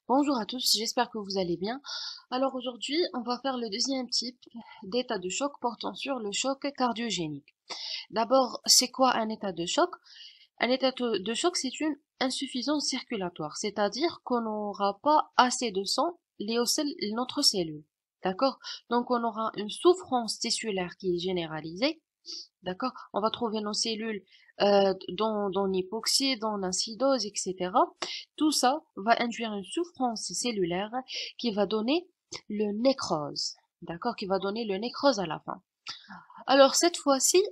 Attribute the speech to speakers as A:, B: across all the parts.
A: Bonjour à tous, j'espère que vous allez bien. Alors aujourd'hui, on va faire le deuxième type d'état de choc portant sur le choc cardiogénique. D'abord, c'est quoi un état de choc? Un état de choc, c'est une insuffisance circulatoire, c'est-à-dire qu'on n'aura pas assez de sang lié aux notre cellule. D'accord? Donc on aura une souffrance tissulaire qui est généralisée. D'accord? On va trouver nos cellules dans l'hypoxie, dans l'acidose, etc. Tout ça va induire une souffrance cellulaire qui va donner le nécrose. D'accord? Qui va donner le nécrose à la fin. Alors cette fois-ci,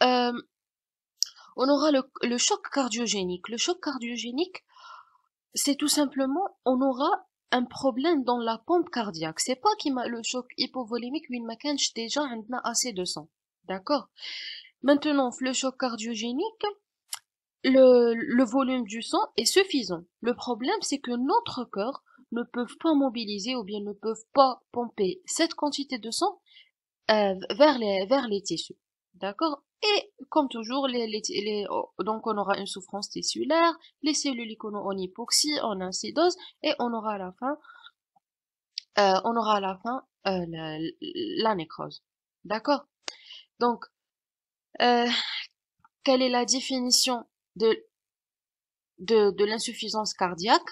A: euh, on aura le choc cardiogénique. Le choc cardiogénique, c'est tout simplement, on aura un problème dans la pompe cardiaque. C'est pas qu'il m'a le choc hypovolémique, mais il m'a déjà on a assez de sang. D'accord? Maintenant, le choc cardiogénique, le volume du sang est suffisant. Le problème, c'est que notre cœur ne peut pas mobiliser ou bien ne peut pas pomper cette quantité de sang vers les tissus. D'accord? Et comme toujours, donc on aura une souffrance tissulaire, les cellules en hypoxie, en acidose, et on aura à la fin la nécrose. D'accord? Donc, euh, quelle est la définition de de l'insuffisance cardiaque?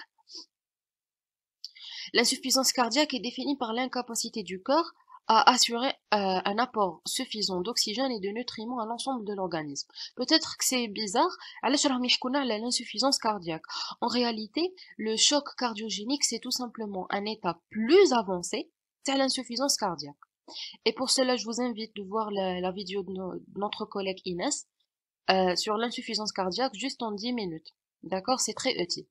A: L'insuffisance cardiaque est définie par l'incapacité du corps à assurer un apport suffisant d'oxygène et de nutriments à l'ensemble de l'organisme. Peut-être que c'est bizarre, علاش راهم يحكونا على l'insuffisance cardiaque. En réalité, le choc cardiogénique, c'est tout simplement un état plus avancé de l'insuffisance cardiaque. Et pour cela, je vous invite de voir la vidéo de notre collègue Inès sur l'insuffisance cardiaque juste en 10 minutes. D'accord? C'est très utile.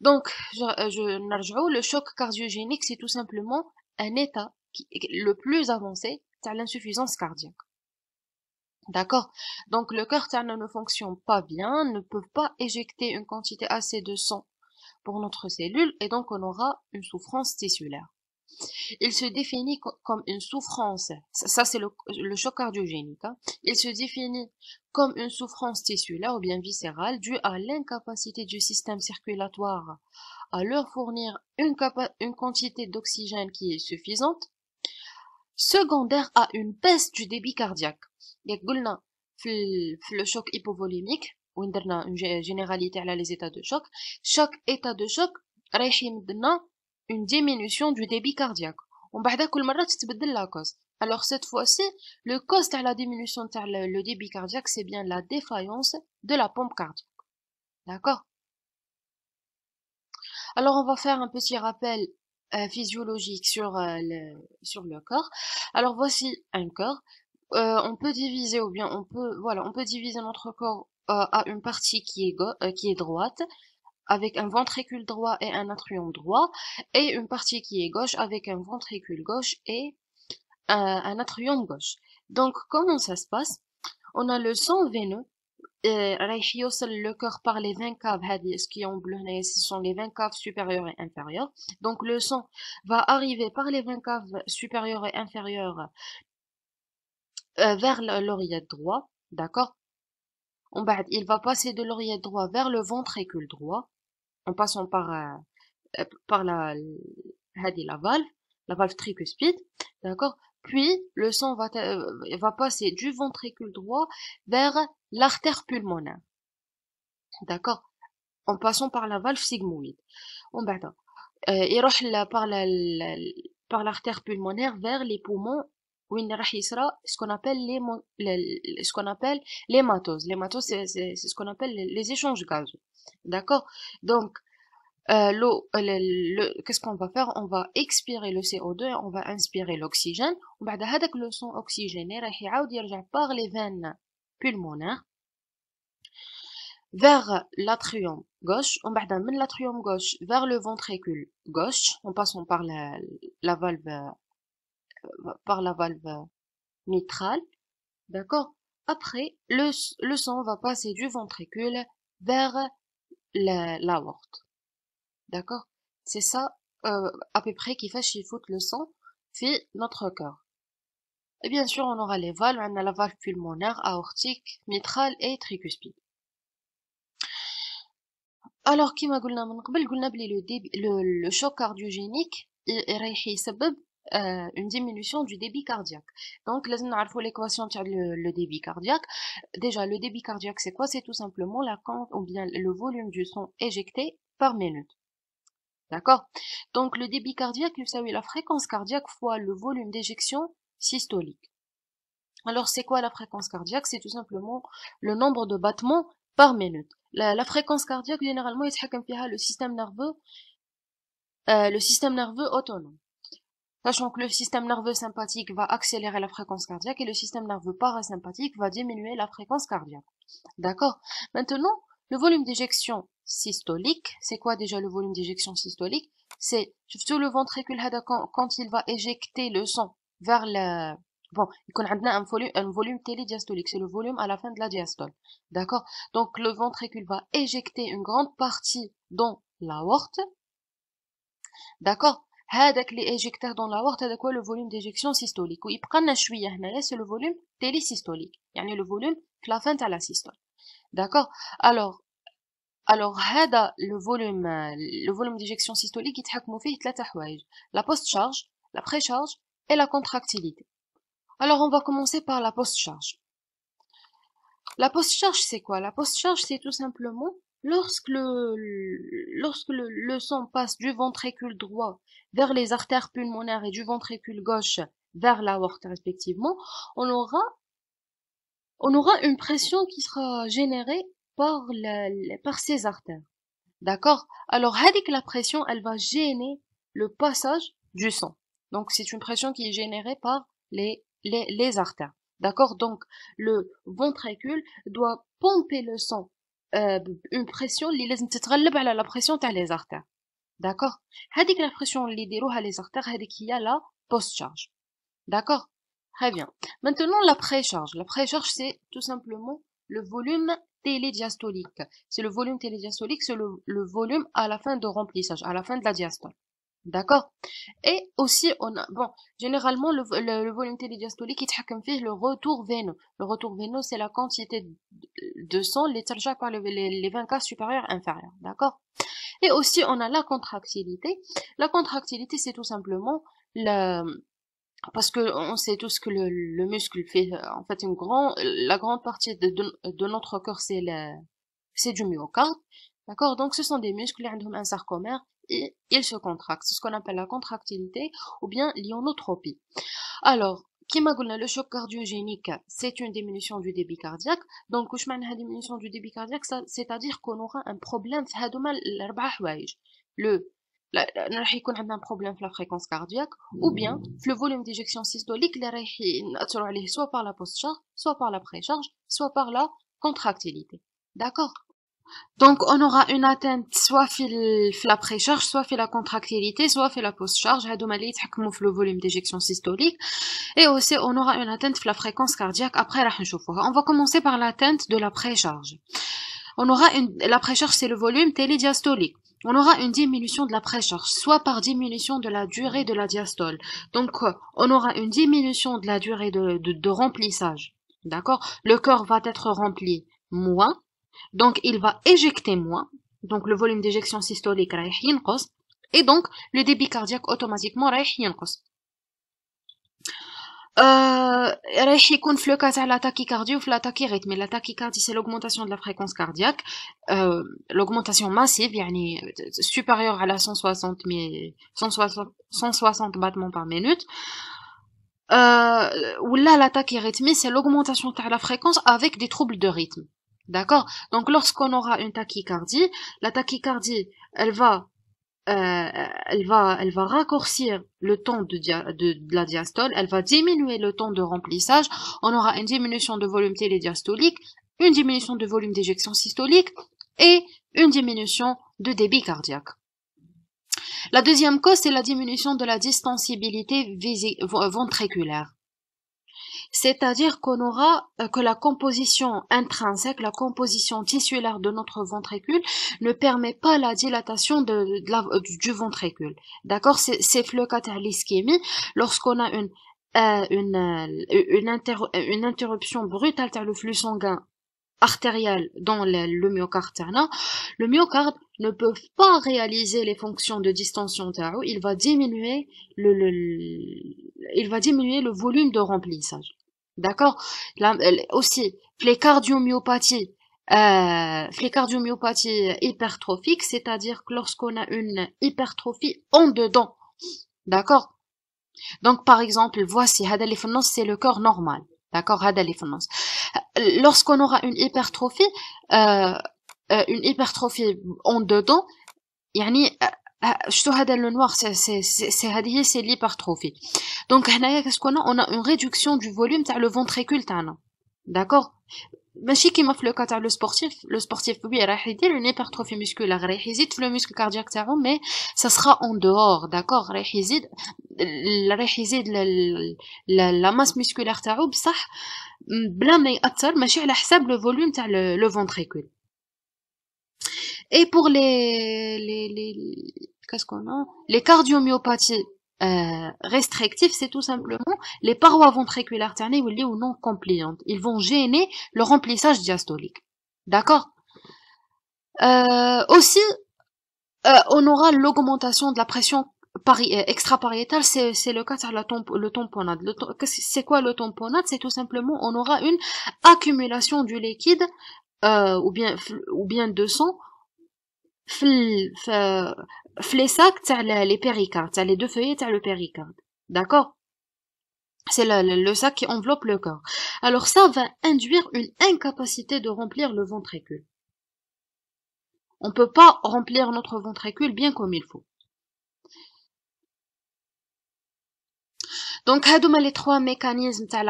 A: Donc, نرجعوا, le choc cardiogénique, c'est tout simplement un état le plus avancé de l'insuffisance cardiaque. D'accord? Donc, le cœur ne fonctionne pas bien, ne peut pas éjecter une quantité assez de sang pour notre cellule, et donc on aura une souffrance tissulaire. Il se définit comme une souffrance, ça c'est le choc cardiogénique, hein. Il se définit comme une souffrance tissulaire ou bien viscérale due à l'incapacité du système circulatoire à leur fournir une quantité d'oxygène qui est suffisante, secondaire à une baisse du débit cardiaque. Donc, قلنا في le choc hypovolémique, وين درنا une généralité على les états de choc, chaque état de choc رايح يمدنا une diminution du débit cardiaque. ومن بعد كل مرة تتبدل la cause. Alors cette fois-ci, le cause de la diminution de le débit cardiaque, c'est bien la défaillance de la pompe cardiaque. D'accord? Alors, on va faire un petit rappel physiologique sur le corps. Alors, voici un corps. On peut diviser ou bien on peut diviser notre corps à une partie qui est droite avec un ventricule droit et un atrium droit et une partie qui est gauche avec un ventricule gauche et un atrium gauche. Donc, comment ça se passe? On a le sang veineux رايح يوصل le cœur par les 20 caves ce qui est en bleu ce sont les 20 caves supérieures et inférieures. Donc le sang va arriver par les 20 caves supérieures et inférieures vers l'oreillette droit, d'accord? En bas, il va passer de l'oreillette droit vers le ventricule droit en passant par la valve tricuspide, d'accord? Puis le sang va passer du ventricule droit vers l'artère pulmonaire, d'accord? En passant par la valve sigmoïde. ومن بعد يروح par l'artère pulmonaire vers les poumons وين راح يصرى ce qu'on appelle ce qu'on appelle l'hématose. L'hématose, c'est ce qu'on appelle les échanges gazeux. D'accord? Donc, qu'est-ce qu'on va faire? On va expirer le CO2 et on va inspirer l'oxygène. ومن بعد هذاك le sang oxygéné راح يعاود يرجع par les veines pulmonaires vers l'atrium gauche, on بعد من l'atrium gauche vers le ventricule gauche, en passant la valve, par la valve mitrale, d'accord? Après, le sang va passer du ventricule vers l'aorte, d'accord? C'est ça, à peu près, qui fait chiffoutre le sang, fait notre cœur. Et bien sûr, on aura les valves, on a la valve pulmonaire, aortique, mitrale et tricuspide. Alors, كيما قلنا من قبل قلنا بلي le choc cardiogénique رايح يسبب une diminution du débit cardiaque. Donc, لازم نعرفوا l'équation تاع le débit cardiaque. Déjà, le débit cardiaque, c'est quoi? C'est tout simplement ou bien le volume du sang éjecté par minute. D'accord? Donc, le débit cardiaque, c'est la fréquence cardiaque fois le volume d'éjection systolique. Alors, c'est quoi la fréquence cardiaque? C'est tout simplement le nombre de battements par minute. La fréquence cardiaque, généralement, يتحكم فيها le système nerveux autonome. Sachant que le système nerveux sympathique va accélérer la fréquence cardiaque et le système nerveux parasympathique va diminuer la fréquence cardiaque. D'accord? Maintenant, le volume d'éjection systolique, c'est quoi déjà le volume d'éjection systolique? C'est surtout le ventricule quand il va éjecter le sang vers le... Bon, il y a un volume télédiastolique, c'est le volume à la fin de la diastole. D'accord? Donc le ventricule va éjecter une grande partie dans l'aorte. D'accord? هذاك اللي éjecteur dans l'aorte هذاك هو le volume d'éjection systolique ويبقى لنا شويه هنايا c'est le volume télésystolique يعني le volume في la fin تاع la systole. D'accord? Alors هذا le volume d'éjection systolique يتحكموا فيه ثلاثه حوايج: la post-charge, la pré-charge et la contractilité. Alors on va commencer par la post-charge. La post-charge c'est quoi? La post-charge c'est tout simplement lorsque le sang passe du ventricule droit vers les artères pulmonaires et du ventricule gauche vers l'aorte respectivement, on aura une pression qui sera générée par ces artères. D'accord? Alors, la pression, elle va gêner le passage du sang. Donc, c'est une pression qui est générée par les artères. D'accord? Donc, le ventricule doit pomper le sang une pression اللي لازم تتغلب على la pression تاع les artères. D'accord? هذيك la pression اللي يديروها les artères هذيك هي la post-charge. D'accord? Très bien. Maintenant la pré-charge. La pré-charge c'est tout simplement le volume télédiastolique. C'est le volume télédiastolique, c'est le volume à la fin de remplissage, à la fin de la diastole. D'accord? Et aussi, généralement, le volume télédiastolique, il تحكم فيه le retour veineux. Le retour veineux, c'est la quantité de sang, les ترجع par les veines caves supérieures, inférieures. D'accord? Et aussi, on a la contractilité. La contractilité, c'est tout simplement parce que on sait tous que le muscle fait, en fait, la grande partie de notre corps, c'est du myocarde. D'accord? Donc, ce sont des muscles qui ont un sarcomère et ils se contractent. C'est ce qu'on appelle la contractilité ou bien l'ionotropie. Alors, كما قلنا le choc cardiogénique, c'est une diminution du débit cardiaque. Donc, واش معناها diminution du débit cardiaque, c'est-à-dire qu'on aura un problème في هذوما الأربعة حوايج. راح يكون عندنا un problème في la fréquence cardiaque ou bien في le volume d'éjection systolique اللي رايح نأثروا عليه soit par la post-charge, soit par la pré-charge, soit par la contractilité. D'accord? Donc, on aura une atteinte soit la pré-charge, soit la contractilité, soit la post-charge. هادوما اللي يتحكموا في le volume d'éjection systolique. Et aussi, on aura une atteinte في la fréquence cardiaque. Après, راح نشوفوها. On va commencer par l'atteinte de la pré-charge. On aura la pré-charge, c'est le volume télédiastolique. On aura une diminution de la pré-charge, soit par diminution de la durée de la diastole. Donc, on aura une diminution de la durée de remplissage. D'accord? Le cœur va être rempli moins. Donc, il va éjecter moins. Donc, le volume d'éjection systolique رايح ينقص. Et donc, le débit cardiaque automatiquement رايح ينقص. رايح يكون في le cas تاع la tachycardie ou la tachyrythmie. La tachycardie, c'est l'augmentation de la fréquence cardiaque. L'augmentation massive, يعني supérieure à la 160 battements par minute. Ou là, la tachyrythmie, c'est l'augmentation de la fréquence avec des troubles de rythme. D'accord? Donc, lorsqu'on aura une tachycardie, la tachycardie, elle va raccourcir le temps de la diastole, elle va diminuer le temps de remplissage, on aura une diminution de volume télédiastolique, une diminution de volume d'éjection systolique et une diminution de débit cardiaque. La deuxième cause, c'est la diminution de la distensibilité ventriculaire. C'est-à-dire qu'on aura que la composition intrinsèque, la composition tissulaire de notre ventricule ne permet pas la dilatation du ventricule. D'accord? C'est le cas de l'ischémie. Lorsqu'on a une interruption brutale de le flux sanguin artérielle dans le myocarde تاعنا, le myocarde ne peut pas réaliser les fonctions de distension تاعو, il va diminuer le volume de remplissage. D'accord? Aussi, les cardiomyopathies hypertrophiques, c'est-à-dire que lorsqu'on a une hypertrophie en dedans. D'accord? Donc, par exemple, voici, c'est le corps normal. D'accord? Lorsqu'on aura une hypertrophie en dedans, يعني شتو هذا le noir, c'est l'hypertrophie. Donc, qu'est-ce qu'on a? On a une réduction du volume تاع le ventricule تاعنا. D'accord? ماشي كيما في لو كا تاع le sportif oui راح يدير une hypertrophie musculaire, راح يزيد في le muscle cardiaque تاعو, mais ça sera en dehors. D'accord? راح يزيد la masse musculaire تاعو بصح بلا ما يأثر, ماشي على حساب le volume تاع le ventricule. Et pour qu'est-ce qu'on a? Les cardiomyopathies restrictives, c'est tout simplement les parois ventriculaires ternées ou non compliantes. Ils vont gêner le remplissage diastolique. D'accord? Aussi, on aura l'augmentation de la pression extrapariétale, c'est le cas de le tamponnade. C'est quoi le tamponnade? C'est tout simplement, on aura une accumulation du liquide ou bien de sang les sacs تاع les péricardes, تاع les deux feuillets تاع le péricarde. D'accord? C'est le sac qui enveloppe le corps. Alors ça va induire une incapacité de remplir le ventricule. On peut pas remplir notre ventricule bien comme il faut. Donc, هادوما les trois mécanismes تاع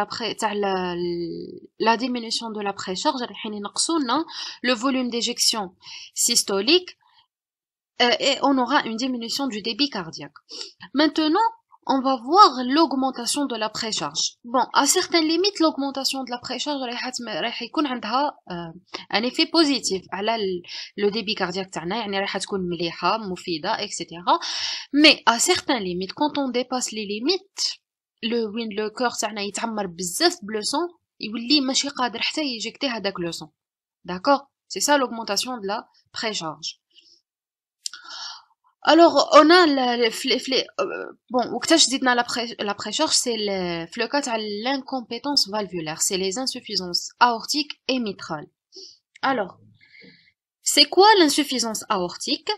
A: la diminution de la précharge رايحين ينقصونا le volume d'éjection systolique et on aura une diminution du débit cardiaque. Maintenant, on va voir l'augmentation de la précharge. Bon, à certaines limites, l'augmentation de la précharge راح يكون عندها un effet positif على le débit cardiaque تاعنا, يعني راح تكون مليحة مفيدة etc. Mais à certaines limites, quand on dépasse les limites, le cœur تاعنا يتعمر بزاف بلو سون, يولي ماشي قادر حتى يجيكتي هذاك لو سون. D'accord? C'est ça l'augmentation de la précharge. Alors, on a bon, وقتاش زدنا la précharge, c'est le cas تاع l'incompétence valvulaire, c'est les insuffisances aortiques et mitrales. Alors, c'est quoi l'insuffisance aortique?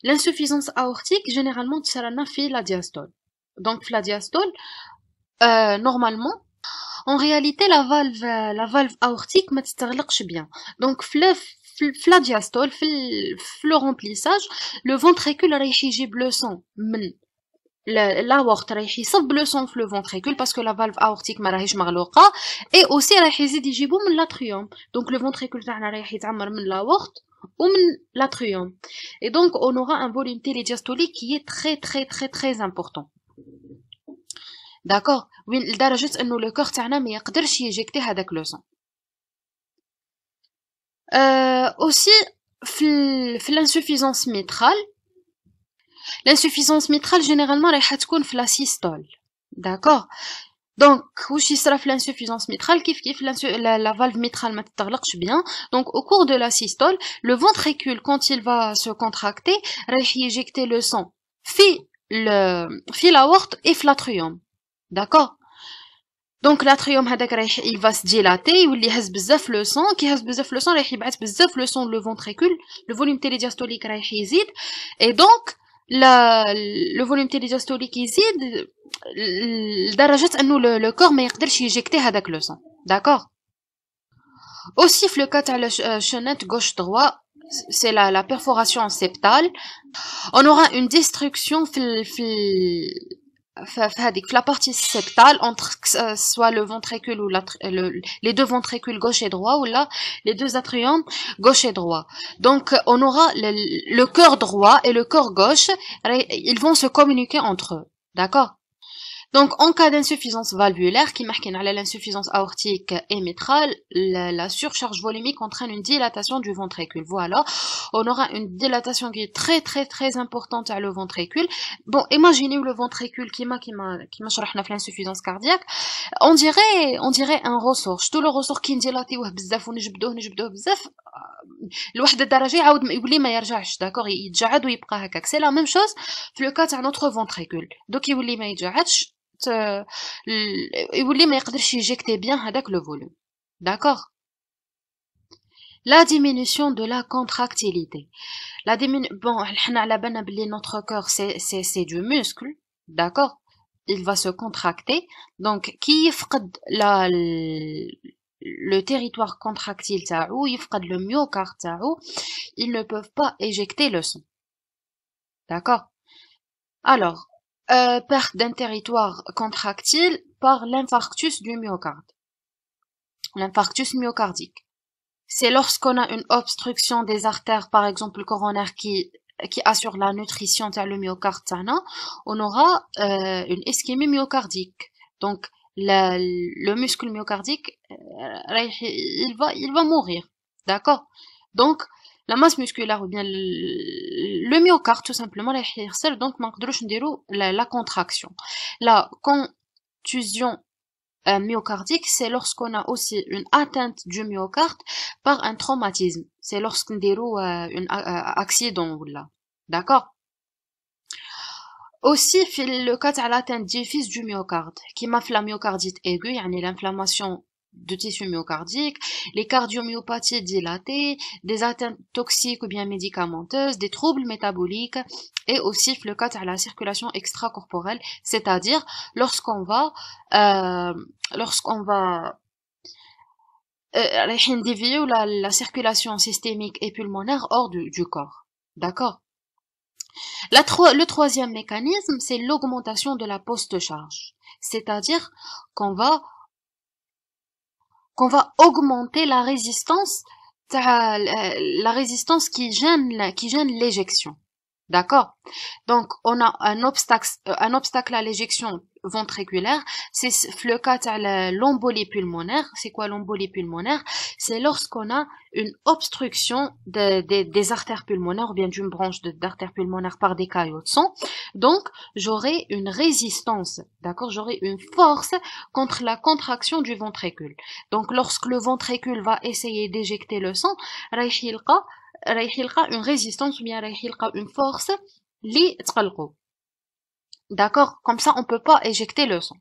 A: L'insuffisance aortique, généralement, تصير في la diastole. Donc, la diastole, normalement, en réalité, la valve aortique ما تستغلقش bien. Donc, في la diastole, في le remplissage, le ventricule رايح يجيب le sang من l'aorte, رايح يصب le sang في le ventricule parce que la valve aortique ما راهيش مغلوقة, et aussi رايح يزيد يجيبو من l'atrium. Donc, le ventricule تاعنا رايح يتعمر من l'aorte ou من l'atrium. Et donc, on aura un volume télédiastolique qui est très très très très important. D'accord? وين لدرجة انه le corps تاعنا ما يقدرش يجيكتي هذاك لو سون. Aussi, l'insuffisance mitrale. L'insuffisance mitrale, généralement, رايحة تكون في la systole. D'accord? Donc, واش يصرا في l'insuffisance mitrale, كيف la valve mitrale ما تتغلقش bien. Donc, au cours de la systole, le ventricule, quand il va se contracter, رايح يجيكتي le sang في l'aorte et في l'atrium. D'accord? Donc l'atrium هذاك رايح il va se dilater, يولي يهز بزاف le sang, كي يهز بزاف le sang رايح يبعث بزاف le sang le ventricule, le volume télédiastolique رايح يزيد, et donc le volume télédiastolique يزيد لدرجة انه le corps ما يقدرش يجيكتي هذاك le sang. D'accord? Aussi في le cas تاع chenette gauche droit, c'est la perforation septale, on aura une destruction في la partie septale entre soit le ventricule ou les deux ventricules gauche et droit, ou là les deux atriums gauche et droit. Donc on aura le cœur droit et le cœur gauche, ils vont se communiquer entre eux. D'accord? Donc, en cas d'insuffisance valvulaire, qui marque l'insuffisance aortique et mitrale, la surcharge volumique entraîne une dilatation du ventricule. Voilà, on aura une dilatation qui est très très très importante à le ventricule. Bon, imaginez le ventricule qui m'a شرحنا في l'insuffisance cardiaque. On dirait un ressort. Tout le ressort qui نديلاتيوه بزاف ونجبدوه بزاف. لواحد الدرجه يعاود يولي ما يرجعش داكوغ يتجعد ويبقى هكاك سي لا ميم شوز في لو كا تاع نوتر فونتريكول دوك يولي ما يتجعدش يولي ما يقدرش يجيكتي بيان هذاك لو فوليوم داكوغ la diminution de la contractilité bon حنا على بالنا بلي notre cœur c'est du muscle d'accord il va se contracter donc كي يفقد le territoire contractile تاعو يفقد le myocarde تاعو ils ne peuvent pas éjecter le sang d'accord alors perte d'un territoire contractile par l'infarctus du myocarde l'infarctus myocardique c'est lorsqu'on a une obstruction des artères par exemple coronaires qui assure la nutrition de le myocarde تاعنا on aura une ischémie myocardique donc le muscle myocardique il va mourir d'accord donc la masse musculaire ou bien le myocarde tout simplement donc ما نقدروش نديرو la contraction la contusion myocardique c'est lorsqu'on a aussi une atteinte du myocarde par un traumatisme c'est lorsqu'on نديرو un accident ou là d'accord aussi le cas de l'atteinte diffuse du myocarde qui m'a fait la myocardite aiguë يعني l'inflammation de tissu myocardique, les cardiomyopathies dilatées, des atteintes toxiques ou bien médicamenteuses, des troubles métaboliques et aussi le cas de la circulation extracorporelle, c'est-à-dire lorsqu'on va dévier la circulation systémique et pulmonaire hors du corps. D'accord? Le troisième mécanisme, c'est l'augmentation de la post-charge, c'est-à-dire qu'on va augmenter la résistance qui gêne l'éjection. D'accord? Donc, on a un obstacle à l'éjection ventriculaire, c'est le cas de l'embolie pulmonaire. C'est quoi l'embolie pulmonaire? C'est lorsqu'on a une obstruction des artères pulmonaires ou bien d'une branche d'artère pulmonaire par des caillots de sang. Donc, j'aurai une résistance, d'accord? J'aurai une force contre la contraction du ventricule. Donc, lorsque le ventricule va essayer d'éjecter le sang, une résistance ou bien une force li تقلقو. D'accord, comme ça on peut pas éjecter le sang.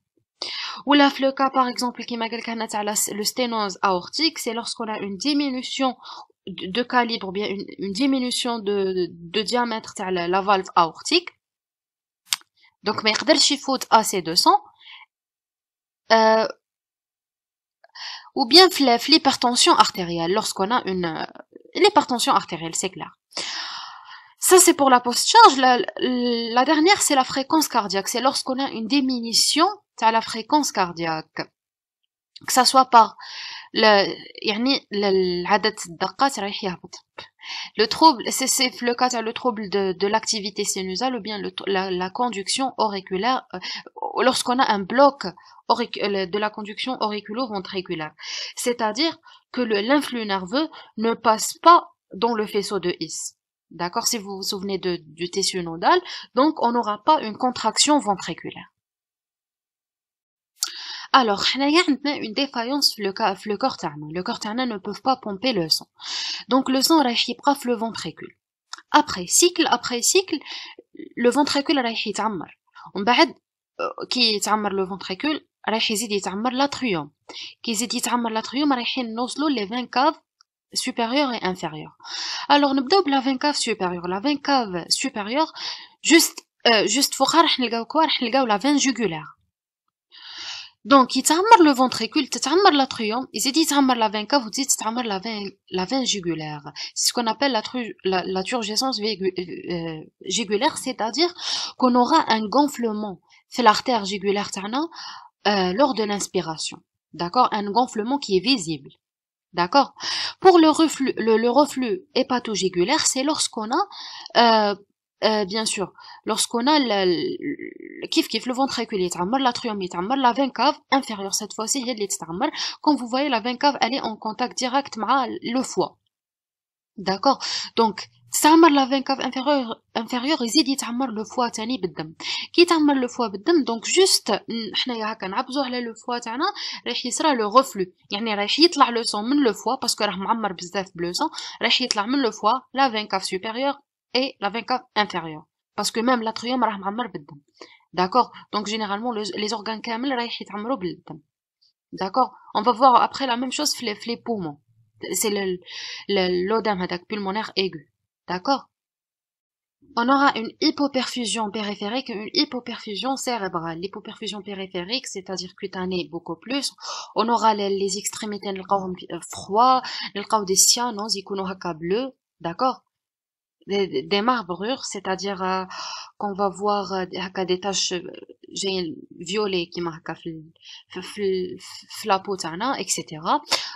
A: Ou là le cas par exemple qui m'a le sténose aortique, c'est lorsqu'on a une diminution de calibre ou bien une diminution de diamètre de la valve aortique. Donc ما يقدرش يفوت assez de sang. Ou bien l'hypertension artérielle lorsqu'on a l'hypertension artérielle, c'est clair. Ça, c'est pour la post-charge. La dernière, c'est la fréquence cardiaque. C'est lorsqu'on a une diminution de la fréquence cardiaque. Que ça soit par le trouble, c'est le cas le trouble de l'activité sinusale ou bien la conduction auriculaire, lorsqu'on a un bloc de la conduction auriculo-ventriculaire. C'est-à-dire que l'influx nerveux ne passe pas dans le faisceau de His. D'accord, si vous vous souvenez du tissu nodal, donc on n'aura pas une contraction ventriculaire. Alors, on a une défaillance le corps تاعنا. Le corps تاعنا ne peut pas pomper le sang. Donc le sang رايح يبقى في le ventricule. Après cycle, le ventricule رايح يتعمر. ومن بعد كي يتعمر le ventricule رايح يزيد يتعمر l'atrium. كي يزيد يتعمر l'atrium رايحين نوصلوا les 20 caves supérieure et inférieure. Alors نبداو بلا 20 cave supérieure. La 20 cave supérieure juste فوقها راح نلقاو la veine jugulaire. Donc يتعمر le ventricule, تتعمر l'atrium, يزيد يتعمر la 20 cave وتزيد تتعمر la veine jugulaire. C'est ce qu'on appelle la turgescence jugulaire, c'est-à-dire qu'on aura un gonflement في l'artère jugulaire تاعنا lors de l'inspiration. D'accord? Un gonflement qui est visible. D'accord? Pour le reflux hépatojugulaire, c'est lorsqu'on a, bien sûr, lorsqu'on a كيف le ventricule يتعمر, l'atrium يتعمر, la veine cave inférieure cette fois-ci هي اللي تتعمر. Comme vous voyez, la veine cave elle est en contact direct مع le foie. D'accord. Donc تستعمر la veine cave inférieure يزيد يتعمر le foie تاني بالدم. كي يتعمر le foie بالدم donc juste حنايا هكا نعبزو على le foie تاعنا راح يصرى le reflux, يعني راح يطلع le sang من le foie باسكو راه معمر بزاف بلو sang, راح يطلع من le foie la veine cave supérieure et la veine cave inférieure parce que même l'atrium راه معمر بالدم. D'accord. Donc généralement les organes كامل رايح يتعمروا بالدم. D'accord. On va voir après la même chose les poumons. C'est l'œdème pulmonaire aigu. D'accord. On aura une hypoperfusion périphérique et une hypoperfusion cérébrale. L'hypoperfusion périphérique, c'est-à-dire cutanée beaucoup plus. On aura les extrémités froides, des cyanoses, يكونوا هكا bleus. D'accord. Des marbrures, c'est-à-dire qu'on va voir des taches violettes qui marquent la peau, etc.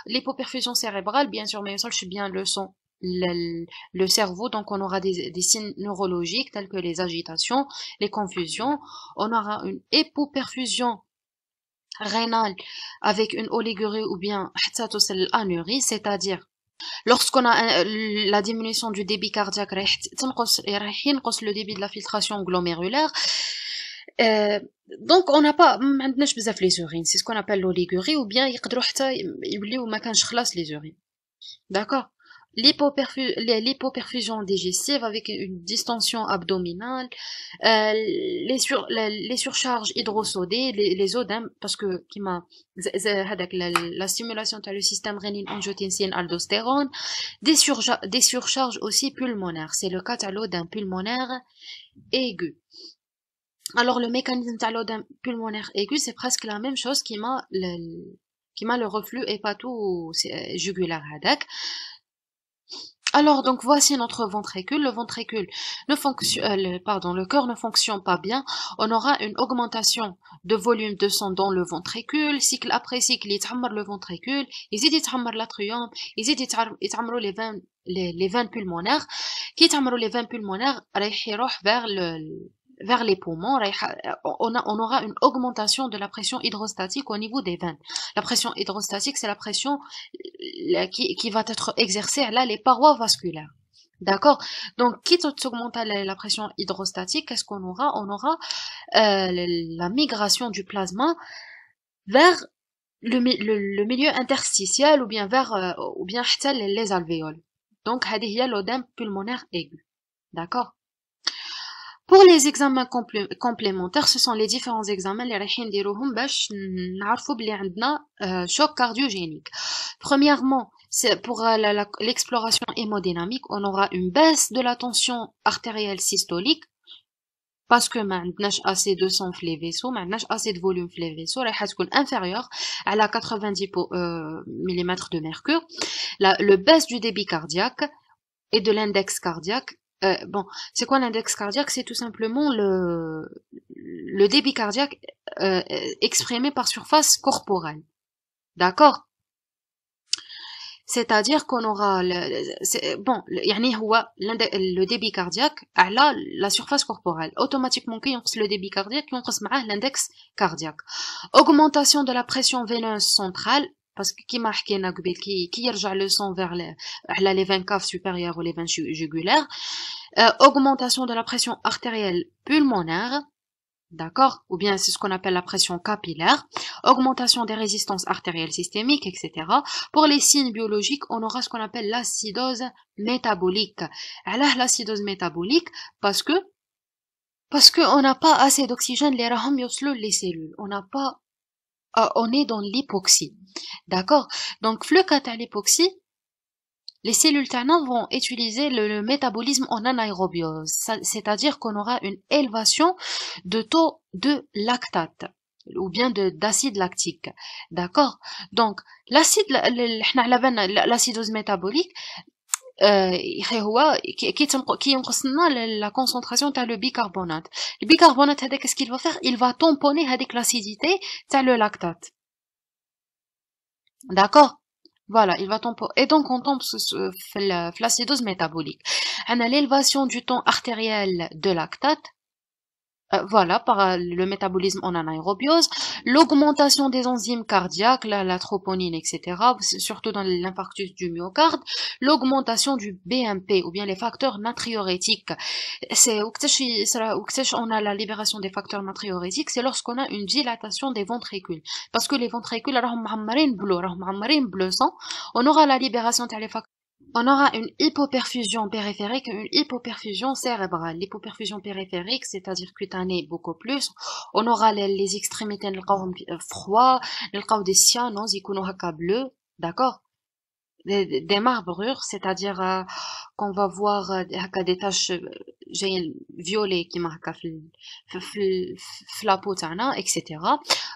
A: L'hypoperfusion cérébrale, bien sûr, mais ça, je suis bien le son, le cerveau, donc on aura des signes neurologiques tels que les agitations, les confusions. On aura une hypoperfusion rénale avec une oligurie ou bien l'anurie, c'est-à-dire lorsqu'on a la diminution du débit cardiaque, le débit de la filtration glomérulaire, donc on n'a pas les urines, c'est ce qu'on appelle l'oligurie, ou bien les urines. D'accord. L'hypoperfusion digestive avec une distension abdominale, les surcharges hydrosodées, les œdèmes, parce que la stimulation du système rénine, angiotensine, aldostérone, des surcharges aussi pulmonaires. C'est le cas de l'œdème pulmonaire aigu. Alors le mécanisme de l'œdème pulmonaire aigu, c'est presque la même chose qui m'a le reflux hépato-jugulaire. Alors donc voici notre ventricule. Le ventricule ne fonctionne, le cœur ne fonctionne pas bien. On aura une augmentation de volume de sang dans le ventricule. Cycle après cycle, il يتعمر le ventricule, يزيد يتعمر l'atrium, يزيد يتعمروا les veines pulmonaires. Qui يتعمروا les veines pulmonaires رايح يروح vers les poumons. On aura une augmentation de la pression hydrostatique au niveau des veines. La pression hydrostatique, c'est la pression qui va être exercée là les parois vasculaires. D'accord. Donc, quitte à augmenter la pression hydrostatique, qu'est-ce qu'on aura? On aura la migration du plasma vers le milieu interstitiel ou bien les alvéoles. Donc, هذه هي l'œdème pulmonaire aigu. D'accord. Pour les examens complémentaires, ce sont les différents examens les رايحين نديروهم باش نعرفوا بلي عندنا choc cardiogénique. Premièrement, c'est pour l'exploration hémodynamique, on aura une baisse de la tension artérielle systolique parce que ما عندناش assez de sang في les vaisseaux, ما عندناش assez de volume في les vaisseaux, رايحة تكون inférieure à la 90 mm de mercure. Le baisse du débit cardiaque et de l'index cardiaque. Bon, c'est quoi l'index cardiaque? C'est tout simplement le débit cardiaque exprimé par surface corporelle. D'accord? C'est-à-dire qu'on aura le débit cardiaque à la surface corporelle. Automatiquement, quand on le débit cardiaque, on a l'index cardiaque. Augmentation de la pression veineuse centrale, parce que qui يرجع le sang vers les veines caves supérieures ou les veines jugulaires. Augmentation de la pression artérielle pulmonaire, d'accord, ou bien c'est ce qu'on appelle la pression capillaire, augmentation des résistances artérielles systémiques, etc. Pour les signes biologiques, on aura ce qu'on appelle l'acidose métabolique. Alors l'acidose métabolique, parce que on n'a pas assez d'oxygène les cellules, on est dans l'hypoxie. D'accord. Donc, le cas de l'hypoxie, les cellules tana vont utiliser le métabolisme en anaérobiose, c'est-à-dire qu'on aura une élévation de taux de lactate ou bien d'acide lactique. D'accord. Donc, l'acidose métabolique, qui ينقصنا la concentration تاع le bicarbonate. Le bicarbonate هذا qu'est-ce qu'il va faire? Il va tamponner avec l'acidité تاع le lactate. D'accord. Voilà, il va tamponner. Et donc on tombe sur l'acidose métabolique. On a l'élévation du ton artériel de lactate. Voilà, par le métabolisme en anaérobiose, l'augmentation des enzymes cardiaques, la troponine, etc., surtout dans l'infarctus du myocarde, l'augmentation du BMP, ou bien les facteurs natriurétiques. C'est on a la libération des facteurs natriurétiques, c'est lorsqu'on a une dilatation des ventricules. Parce que les ventricules, راهم معمرين bleu sang, on aura la libération des facteurs. On aura une hypoperfusion périphérique et une hypoperfusion cérébrale. L'hypoperfusion périphérique, c'est-à-dire cutanée beaucoup plus. On aura les extrémités froides, des cyanoses, يكونوا هكا bleus, d'accord? Des marbrures, c'est-à-dire qu'on va voir des taches violet qui marquent la peau تاعنا, etc.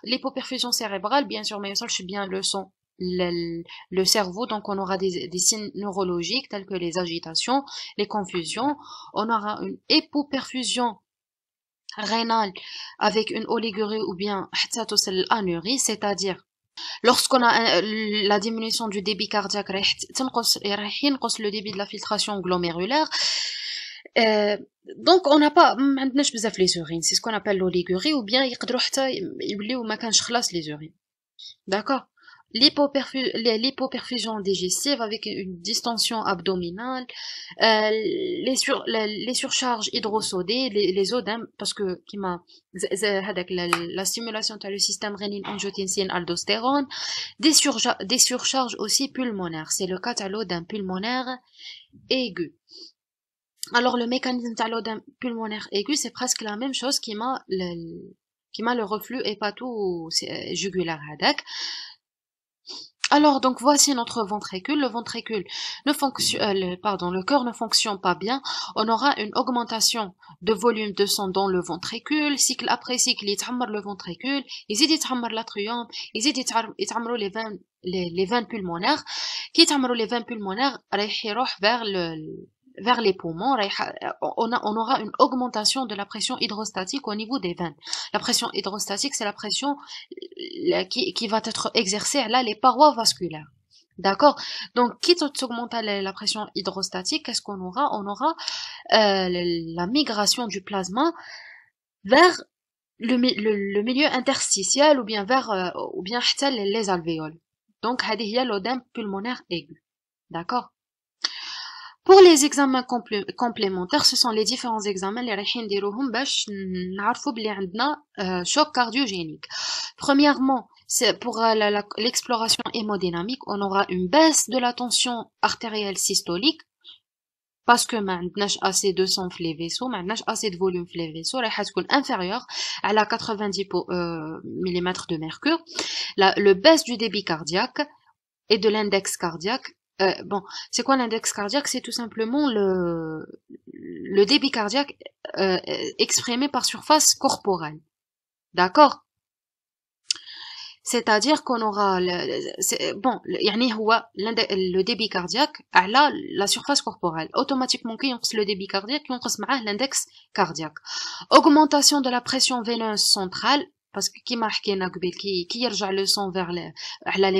A: L'hypoperfusion cérébrale, bien sûr, mais ça, je bien le son le cerveau, donc on aura des signes neurologiques tels que les agitations, les confusions. On aura une hypoperfusion rénale avec une oligurie ou bien anurie, c'est-à-dire lorsqu'on a la diminution du débit cardiaque, le débit de la filtration glomérulaire, donc on n'a pas عندناش بزاف les urines, c'est ce qu'on appelle l'oligurie, ou bien يقدروا حتى يوليو ما كانش خلاص les urines, d'accord. L'hypoperfusion digestive avec une distension abdominale, les surcharges hydrosodées, les odèmes, parce que la stimulation de le système rénine-angiotensine aldostérone, des surcharges aussi pulmonaires, c'est le cas de l'odème pulmonaire aigu. Alors le mécanisme de l'odème pulmonaire aigu, c'est presque la même chose qui m'a le reflux hépato-jugulaire hadak. Alors, donc, voici notre ventricule. Le ventricule ne fonctionne, le cœur ne fonctionne pas bien. On aura une augmentation de volume de sang dans le ventricule. Cycle après cycle, il يتعمر le ventricule. يزيد يتعمر l'atrium. يزيد يتعمروا les veines pulmonaires. Qui يتعمروا les veines pulmonaires, رايح يروح vers les poumons. On aura une augmentation de la pression hydrostatique au niveau des veines. La pression hydrostatique, c'est la pression qui va être exercée là les parois vasculaires. D'accord? Donc, quitte à augmenter la pression hydrostatique, qu'est-ce qu'on aura? On aura la migration du plasma vers le milieu interstitiel ou bien vers les alvéoles. Donc, هذه هي l'œdème pulmonaire aigu. D'accord? Pour les examens complémentaires, ce sont les différents examens اللي رايحين نديروهم باش نعرفوا بلي عندنا choc cardiogénique. Premièrement, c'est pour l'exploration hémodynamique, on aura une baisse de la tension artérielle systolique parce que ما عندناش assez de sang في les vaisseaux, ما عندناش assez de volume في les vaisseaux, رايحة تكون inférieure à la 90 mm de mercure. Le baisse du débit cardiaque et de l'index cardiaque. Bon, c'est quoi l'index cardiaque? C'est tout simplement le débit cardiaque exprimé par surface corporelle. D'accord? C'est-à-dire qu'on aura le débit cardiaque à la surface corporelle. Automatiquement, quand on le débit cardiaque, on a l'index cardiaque. Augmentation de la pression veineuse centrale, parce que qui يرجع le sang vers les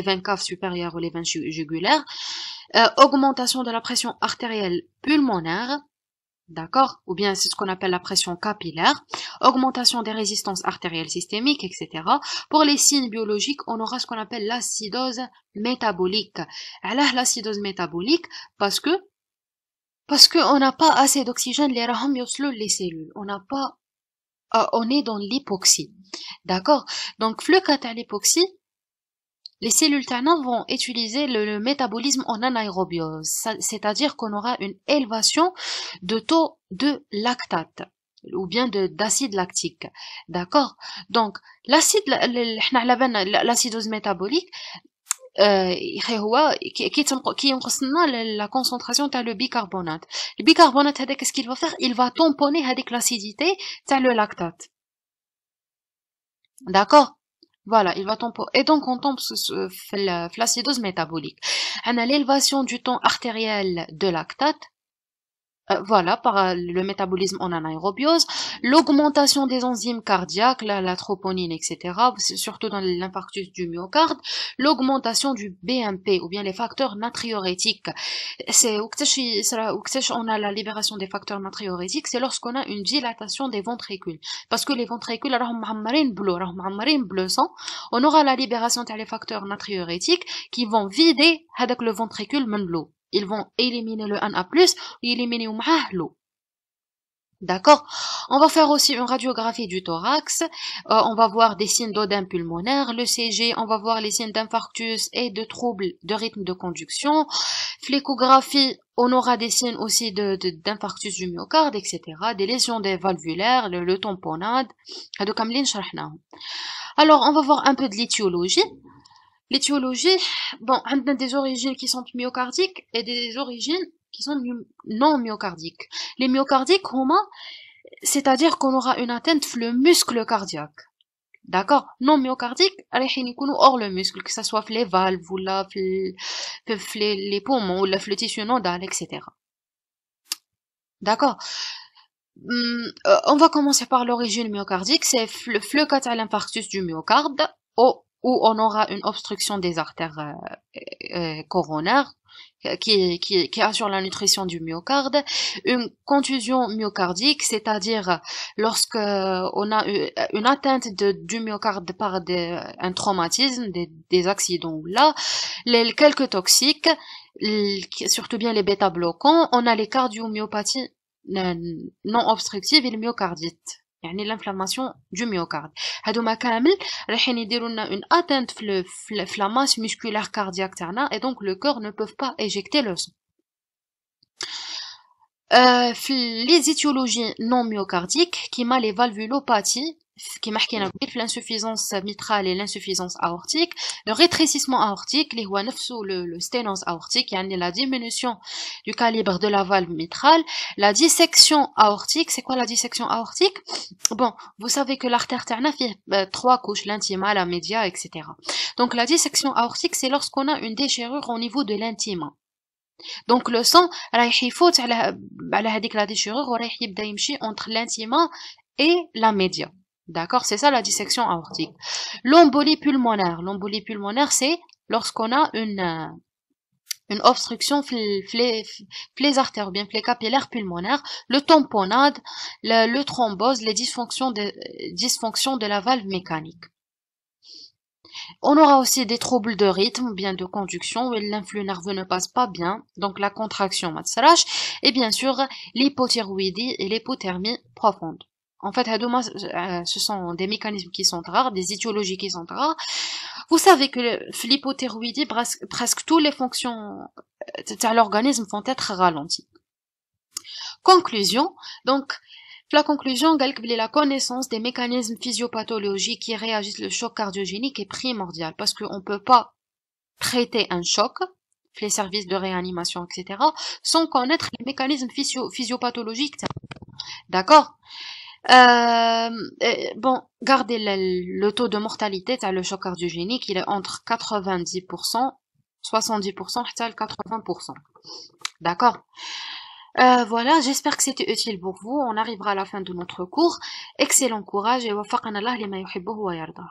A: veines caves supérieures ou les veines jugulaires. Augmentation de la pression artérielle pulmonaire, d'accord, ou bien c'est ce qu'on appelle la pression capillaire, augmentation des résistances artérielles systémiques, etc. Pour les signes biologiques, on aura ce qu'on appelle l'acidose métabolique. Alors l'acidose métabolique, parce que on n'a pas assez d'oxygène les cellules, on est dans l'hypoxie, d'accord. Donc le cas de l'hypoxie, les cellules tana vont utiliser le métabolisme en anaérobiose, c'est-à-dire qu'on aura une élévation de taux de lactate ou bien d'acide lactique, d'accord. Donc l'acidose métabolique qui la concentration de le bicarbonate. Le bicarbonate, qu'est-ce qu'il va faire? Il va tamponner avec l'acidité de le lactate, d'accord. Voilà, il va tamponner. Et donc, on tombe sur l'acidose métabolique. On a l'élévation du ton artériel de lactate. Voilà, par le métabolisme en anaérobiose, l'augmentation des enzymes cardiaques, la troponine, etc., surtout dans l'infarctus du myocarde, l'augmentation du BMP, ou bien les facteurs natriurétiques. C'est où on a la libération des facteurs natriurétiques, c'est lorsqu'on a une dilatation des ventricules. Parce que les ventricules, راهم bleu sang, on aura la libération des facteurs natriurétiques qui vont vider le ventricule من l'eau. Ils vont éliminer le Na+, et éliminer l'eau. D'accord? On va faire aussi une radiographie du thorax. On va voir des signes d'œdème pulmonaire. Le CG, on va voir les signes d'infarctus et de troubles de rythme de conduction. L'échographie, on aura des signes aussi d'infarctus du myocarde, etc. Des lésions des valvulaires, le tamponnade. Alors, on va voir un peu de l'étiologie. L'étiologie, bon, on a des origines qui sont myocardiques et des origines qui sont non myocardiques. Les myocardiques, c'est-à-dire qu'on aura une atteinte le muscle cardiaque. D'accord? Non myocardique, hors le muscle, que ce soit les valves, ou les poumons, ou le tissu nodal, etc. D'accord? On va commencer par l'origine myocardique, c'est le cas de l'infarctus du myocarde, où on aura une obstruction des artères coronaires qui assure la nutrition du myocarde, une contusion myocardique, c'est-à-dire lorsque on a une atteinte du myocarde par un traumatisme, des accidents là, quelques toxiques, surtout bien les bêta-bloquants, on a les cardiomyopathies non obstructives et le myocardite. يعني l'inflammation du myocarde. هادوما كامل رايحين يديروا لنا une atteinte في la masse musculaire cardiaque تاعنا et donc le cœur ne peut pas éjecter le sang. Les étiologies non myocardiques كيما les valvulopathies كيما حكينا قبل في l'insuffisance mitrale et l'insuffisance aortique, le rétrécissement aortique اللي هو نفسه le sténose aortique يعني la diminution du calibre de la valve mitrale, la dissection aortique. C'est quoi la dissection aortique? Bon, vous savez que l'artère تاعنا فيه trois couches, l'intima, la média, etc. Donc la dissection aortique, c'est lorsqu'on a une déchirure au niveau de l'intima. Donc le sang رايح يفوت على هذيك la déchirure ورايح يبدا يمشي entre l'intima et la média. D'accord, c'est ça la dissection aortique. L'embolie pulmonaire. L'embolie pulmonaire, c'est lorsqu'on a une obstruction les artères, ou bien les capillaires pulmonaires, le tamponnade, le thrombose, les dysfonctions de la valve mécanique. On aura aussi des troubles de rythme, ou bien de conduction, où l'influx nerveux ne passe pas bien, donc la contraction matsarash, et bien sûr l'hypothyroïdie et l'hypothermie profonde. En fait, ce sont des mécanismes qui sont rares, des étiologies qui sont rares. Vous savez que l'hypothyroïdie, presque toutes les fonctions de l'organisme vont être ralenties. Conclusion. Donc, la conclusion, la connaissance des mécanismes physiopathologiques qui réagissent au choc cardiogénique est primordiale parce qu'on ne peut pas traiter un choc, les services de réanimation, etc., sans connaître les mécanismes physiopathologiques. D'accord? Bon, gardez le taux de mortalité, le choc cardiogénique, il est entre 90%, 70%, 80%. D'accord? Voilà, j'espère que c'était utile pour vous. On arrivera à la fin de notre cours. Excellent courage et wafaqana Allah lima yuhibbuhu wa yardah.